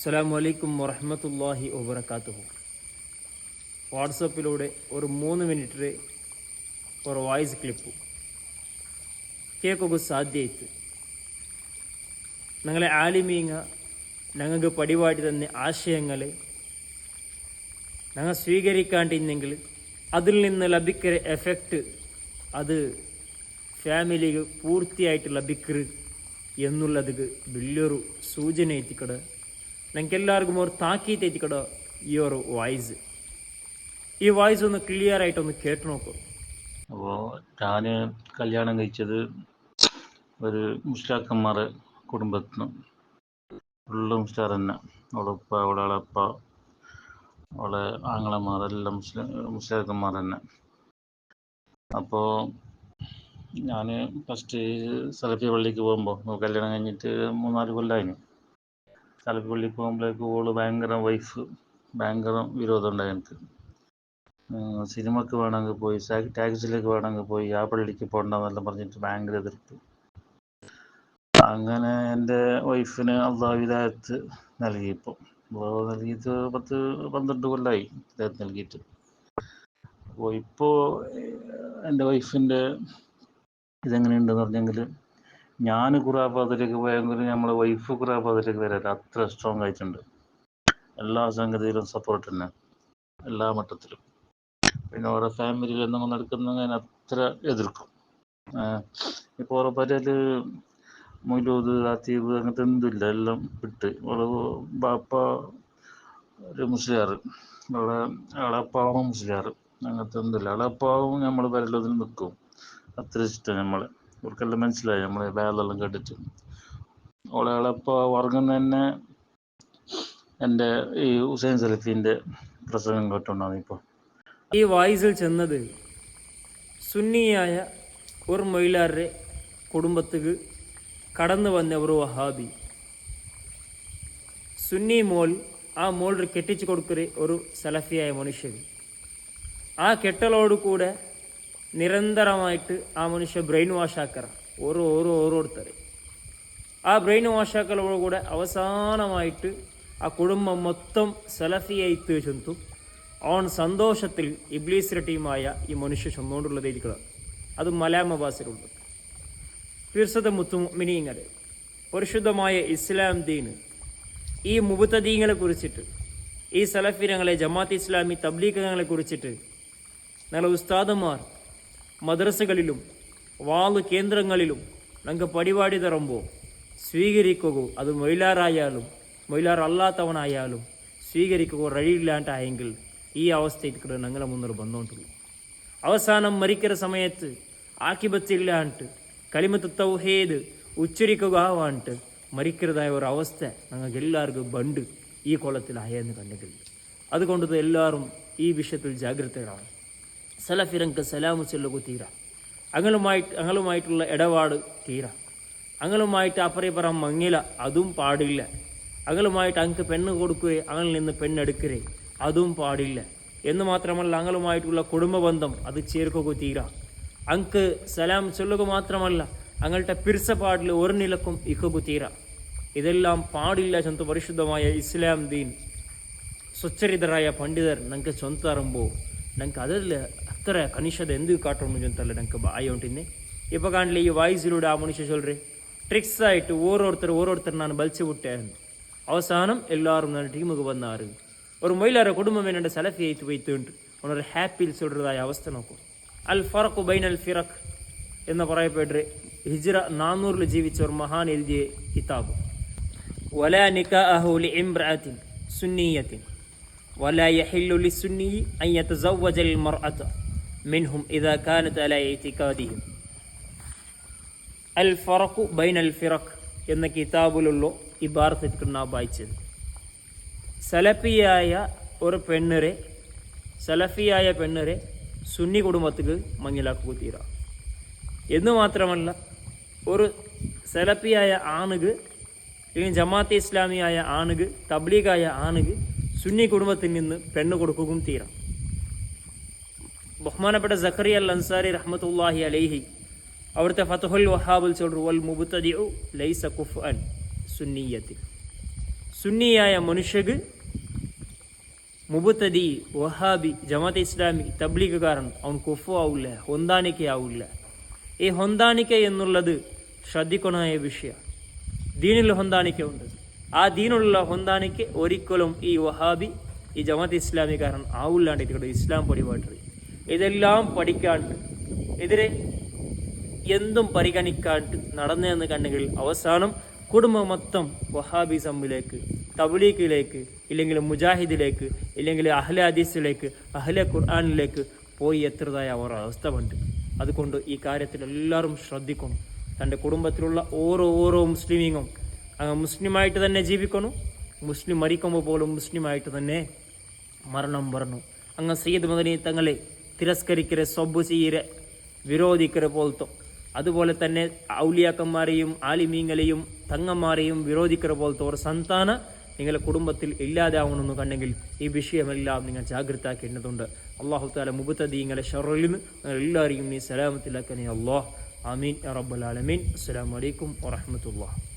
അസ്സലാമു അലൈക്കും വറഹ്മത്തുള്ളാഹി വബറകാതുഹു. വാട്സപ്പിലൂടെ ഒരു 3 മിനിറ്റ് ഒരു ವಾಯ್ಸ್ ಕ್ಲಿಪ್ಪು ಕೇಳೋಕೆ ಸಾಧ್ಯ ಇತ್ತು. ഞങ്ങളെ ആലിമീങ്ങ ഞങ്ങൾക്ക് പടിപാടി തന്നെ ആശയങ്ങൾ ഞങ്ങൾ സ്വീകരിക്കാണ്ടിരുന്നെങ്കിൽ അതിൽ നിന്ന് ലഭിക്കുന്ന എഫക്റ്റ് അത് ഫാമിലിക്ക് പൂർത്തിയായിട്ട് ലഭിക്കരുത് എന്നുള്ളത് വലിയൊരു സൂചന എത്തിക്കട. ഞങ്ങൾക്കെല്ലാവർക്കും ഒരു താക്കീത്ത് എത്തിക്കട ഈ ഒരു വായ്സ് ഒന്ന് ക്ലിയർ ആയിട്ടൊന്ന് കേട്ടു നോക്കൂ. അപ്പോൾ ഞാൻ കല്യാണം കഴിച്ചത് ഒരു മുസ്ലിയാക്കന്മാരെ കുടുംബത്തിൽ നിന്ന്. ഫുള്ള് മുസ്ലിയാർ തന്നെ. അവളെ ഉപ്പ, അവളെ അപ്പ, അവളെ ആങ്ങളമാരെല്ലാം മുസ്ലിയാക്കന്മാർ തന്നെ. അപ്പോൾ ഞാൻ ഫസ്റ്റ് സലഫി പള്ളിക്ക് പോകുമ്പോൾ കല്യാണം കഴിഞ്ഞിട്ട് 3-4 കൊല്ലമായിന്. സലഫി പള്ളിക്ക് പോകുമ്പോഴേക്ക് ഓള് ഭയങ്കര വിരോധം ഉണ്ടായി. എനിക്ക് സിനിമക്ക് വേണമെങ്കിൽ പോയി, ടാക്സിലേക്ക് വേണമെങ്കിൽ പോയി, ആ പള്ളിക്ക് പോകണ്ടെന്നെല്ലാം പറഞ്ഞിട്ട് ഭയങ്കര എതിർപ്പ്. അങ്ങനെ എൻ്റെ വൈഫിന് അള്ളാഹു ഹിദായത്ത് നൽകി. നൽകിയിട്ട് 10-12 കൊല്ലമായി ഹിദായത്ത് നൽകിയിട്ട്. അപ്പോൾ ഇപ്പോൾ എൻ്റെ വൈഫിൻ്റെ ഇതെങ്ങനെയുണ്ടെന്ന് പറഞ്ഞെങ്കിൽ, ഞാൻ ഖുറാഫാത്തിലേക്ക് പോയെങ്കിൽ നമ്മളെ വൈഫ് ഖുറാഫാത്തിലേക്ക് വരാറ് അത്ര സ്ട്രോങ് ആയിട്ടുണ്ട്. എല്ലാ സംഗതിയിലും സപ്പോർട്ട് തന്നെ, എല്ലാ മട്ടത്തിലും. പിന്നെ ഓരോ ഫാമിലിയിൽ എന്തെങ്കിലും നടക്കുന്നതിന് അത്ര എതിർക്കും. ഇപ്പോൾ ഓരോ പരയിൽ മൗലൂദ്, ഖതീബ് അങ്ങനത്തെ എന്തില്ല, എല്ലാം വിട്ട്. ഓരോ ബാപ്പ ഒരു മുസ്ലിയാർ, അളപ്പാവും മുസ്ലിയാർ, അങ്ങനത്തെ എന്തില്ല. അളപ്പാവും നമ്മൾ പരലോതിൽ നിൽക്കും. അത്ര ഇഷ്ടം നമ്മൾ. ഇവർക്കെല്ലാം മനസ്സിലായി നമ്മൾ വേലെല്ലാം കേട്ടിട്ട്. ഓളെ അളപ്പ ഉറങ്ങുന്ന തന്നെ എൻ്റെ ഈ ഹുസൈൻ സലഫീൻ്റെ പ്രസംഗം കേട്ടുകൊണ്ടാണ്. ഇപ്പോൾ ഈ വായ്സിൽ ചെന്നത് സുന്നിയായ ഒരു മൊയിലാരുടെ കുടുംബത്തിക്ക് കടന്നു വന്ന ഒരു വഹാബി സുന്നി മോൾ, ആ മോൾ കെട്ടിച്ചു കൊടുക്കുന്ന ഒരു സലഫിയായ മനുഷ്യൻ. ആ കെട്ടലോട് കൂടെ നിരന്തരമായിട്ട് ആ മനുഷ്യ ബ്രെയിൻ വാഷ് ആക്കറ ഓരോരുത്തരെ. ആ ബ്രെയിൻ വാഷ് ആക്കലോട് കൂടെ അവസാനമായിട്ട് ആ കുടുംബം മൊത്തം സലഫിയായി ചെന്നു. അവൻ സന്തോഷത്തിൽ ഇബ്ലീസിന്റെ ടീമായ ഈ മനുഷ്യ ചെന്നുകൊണ്ടുള്ളതായിരിക്കുക. അത് മലാമബാസിലുള്ളത്. ഫിർസത മുത്തുമിനീങ്ങളെ, പരിശുദ്ധമായ ഇസ്ലാം ദീന് ഈ മുബത്തദീങ്ങളെ കുറിച്ചിട്ട്, ഈ സലഫിനങ്ങളെ, ജമാഅത്ത് ഇസ്ലാമി തബ്ലീഗുകളെ കുറിച്ചിട്ട് നല്ല ഉസ്താദന്മാർ മദ്രസകളിലും വാള് കേന്ദ്രങ്ങളിലും ഞങ്ങൾക്ക് പരിപാടി തരുമ്പോൾ സ്വീകരിക്കുക. അത് മൊയിലാറായാലും മൊയിലാർ അല്ലാത്തവനായാലും സ്വീകരിക്കുക റഴിയില്ലാണ്ടായെങ്കിൽ ഈ അവസ്ഥയ്ക്ക് ഞങ്ങളെ മുന്നിൽ വന്നുകൊണ്ടുള്ളൂ. അവസാനം മരിക്കുന്ന സമയത്ത് ആക്കിബത്തില്ലാണ്ട് കലിമത്ത് തൗഹീദ് ഉച്ചരിക്കുക ആവാണ്ട് മരിക്കുന്നതായ ഒരു അവസ്ഥ ഞങ്ങൾക്ക് എല്ലാവർക്കും ബണ്ട് ഈ കൊല്ലത്തിലായെന്ന് കണ്ടെങ്കിൽ, അതുകൊണ്ട് എല്ലാവരും ഈ വിഷയത്തിൽ ജാഗ്രതകളാണ്. സലഫിരങ്ങൾക്ക് സലാമു ചൊല്ലുക തീരാ, അങ്ങളുമായിട്ടുള്ള ഇടപാട് തീരാ, അങ്ങളുമായിട്ട് അപ്പറേപ്പുറം മങ്ങില അതും പാടില്ല, അങ്ങളുമായിട്ട് അങ്ങ് പെണ്ണ് കൊടുക്കുകയെ അങ്ങളിൽ നിന്ന് പെണ്ണെടുക്കുകയെ അതും പാടില്ല എന്ന് മാത്രമല്ല, അങ്ങളുമായിട്ടുള്ള കുടുംബ ബന്ധം അത് ചേർക്കുക തീരാ. അങ്ങ് സലാം ചൊല്ലുക മാത്രമല്ല, അങ്ങളുടെ പിർസപ്പാടിൽ ഒരു നിലക്കും ഇക്കുക തീരാ. ഇതെല്ലാം പാടില്ല ചെന്ന് പരിശുദ്ധമായ ഇസ്ലാം ദീൻ സ്വച്ഛരിതരായ പണ്ഡിതർ ഞങ്ങൾക്ക് ചൊന്തറുമ്പോൾ ഞങ്ങൾക്ക് അതിൽ അത്ര കനിഷ്ഠത എന്ത് കാട്ടണം ചെന്തല്ല ഞങ്ങൾക്ക് ബായ ഉണ്ടിന്നെ. ഇപ്പോൾ കാണില്ല ഈ വായ്സിലൂടെ ആ മനുഷ്യ ചൊല്ലറെ ട്രിക്സ് ആയിട്ട് ഓരോരുത്തർ ನಾನು ಬಲ್ಸಿ ಬಿಟ್ಟೆ. അവസാനം എല്ലാവരും ನನ್ನ ടീമുക്ക് വന്നാറ്. ഒരു മൊയിലാര കുടുംബം എന്നെ സലഫി ആയിട്ട് പോയിട്ടുണ്ട്. അവനൊരു ഹാപ്പിയിൽ ചൊല്ലുന്നതായ അവസ്ഥ നോക്കും. അൽ ഫറഖു ബൈനൽ ഫിറഖ് എന്ന് പറയപ്പെട്ട ഹിജ്റ 400 ജീവിച്ച ഒരു മഹാൻ എഴുതിയ കിതാബ്. വലാ നികാഹു ലിഇംറഅത്തിൻ സുന്നിയത്തിൻ വലാ യഹില്ലു ലിസുന്നി അൻ യതസവ്വജൽ മർഅത മിൻഹും ഇദാ കാനത് അലാ ഇഅ്തിഖാദിഹിം. അൽ ഫറഖു ബൈനൽ ഫിറഖ് എന്ന കിതാബിലുള്ള ഇബാറത്ത് നാം വായിച്ചത്. സലഫിയായ പെണ്ണരെ സുന്നി കുടുംബത്തിക്ക് മങ്ങിലാക്കുക തീരാ എന്ന് മാത്രമല്ല, ഒരു സലഫിയായ ആണുക്ക് അല്ലെങ്കിൽ ജമാഅത്തെ ഇസ്ലാമിയായ ആണുക്ക്, തബ്ലീഗായ ആണുക്ക് സുന്നി കുടുംബത്തിൽ നിന്ന് പെണ്ണ് കൊടുക്കുകയും തീരാ. ബഹുമാനപ്പെട്ട സഖറിയ അൽ അൻസാരി റഹ്മത്തുള്ളാഹി അലൈഹി അവിടുത്തെ ഫത്ഹുൽ വഹാബിൽ ചൊല്ലു വൽ മുബ്തദിഉ ലൈസ കുഫ്അൻ സുന്നിയത്തി. സുന്നിയായ മനുഷ്യക്ക് മുബത്തദി, വഹാബി, ജമാഅത്തെ ഇസ്ലാമി, തബ്ലീഗുകാരൻ അവൻ കുഫു ആവില്ല, ಹೊಂದಾಣಿಕೆಯಾവിಲ್ಲ. ഈ ಹೊಂದಾಣಿಕೆ എന്നുള്ളത് ശ്രദ്ധിക്കണമായ വിഷയ. ദീനിൽ ಹೊಂದಾಣಿಕೆ ഉണ്ട്. ആ ദീനുള്ള ಹೊಂದಾಣಿಕೆ ഒരിക്കലും ഈ വഹാബി, ഈ ജമാഅത്തെ ഇസ്ലാമിക്കാരൻ ആവില്ലാണ്ടിരിക്കട്ടെ. ഇസ്ലാം പടിപാട്ട് ഇതെല്ലാം പഠിക്കാണ്ട് എതിരെ എന്തും പരിഗണിക്കാണ്ട് നടന്നതെന്ന് കണ്ടെങ്കിൽ അവസാനം കുടുംബം മൊത്തം വഹാബിസമ്മിലേക്ക്, തബ്ലീഗിലേക്ക്, ഇല്ലെങ്കിൽ മുജാഹിദിലേക്ക്, ഇല്ലെങ്കിൽ അഹ്ലെ ഹദീസിലേക്ക്, അഹ്ലെ ഖുർആനിലേക്ക് പോയി എത്തുന്നതായ അവർ അവസ്ഥയുണ്ട്. അതുകൊണ്ട് ഈ കാര്യത്തിൽ എല്ലാവരും ശ്രദ്ധിക്കണം. തൻ്റെ കുടുംബത്തിലുള്ള ഓരോ മുസ്ലിമീങ്ങും മുസ്ലിമായിട്ട് തന്നെ ജീവിക്കണം. മുസ്ലിം മരിക്കുമ്പോൾ പോലും മുസ്ലിമായിട്ട് തന്നെ മരണം വരണം. അങ്ങ് സയ്യിദ് മദനി തങ്ങളെ തിരസ്കരിക്കരെ, സ്വബ് ചെയ്യരെ, വിരോധിക്കരെ പോലത്തെ, അതുപോലെ തന്നെ ഔലിയാക്കന്മാരെയും ആലിമീങ്ങളെയും തങ്ങന്മാരെയും വിരോധിക്കരെ പോലത്തെ ഒരു സന്താന നിങ്ങളുടെ കുടുംബത്തിൽ ഇല്ലാതാവണമെന്ന് കണ്ടെങ്കിൽ ഈ വിഷയമെല്ലാം നിങ്ങൾ ജാഗ്രതാക്കേണ്ടതുണ്ട്. അള്ളാഹു താല മുബത്തദീങ്ങളെ ഷർറിൽ നിന്ന് എല്ലാവരെയും നീ സലാമത്തിലാക്കണേ അല്ലാഹ്. ആമീൻ യാ റബ്ബൽ ആലമീൻ. അസ്സലാമു അലൈക്കും വറഹ്മത്തുള്ളാഹി.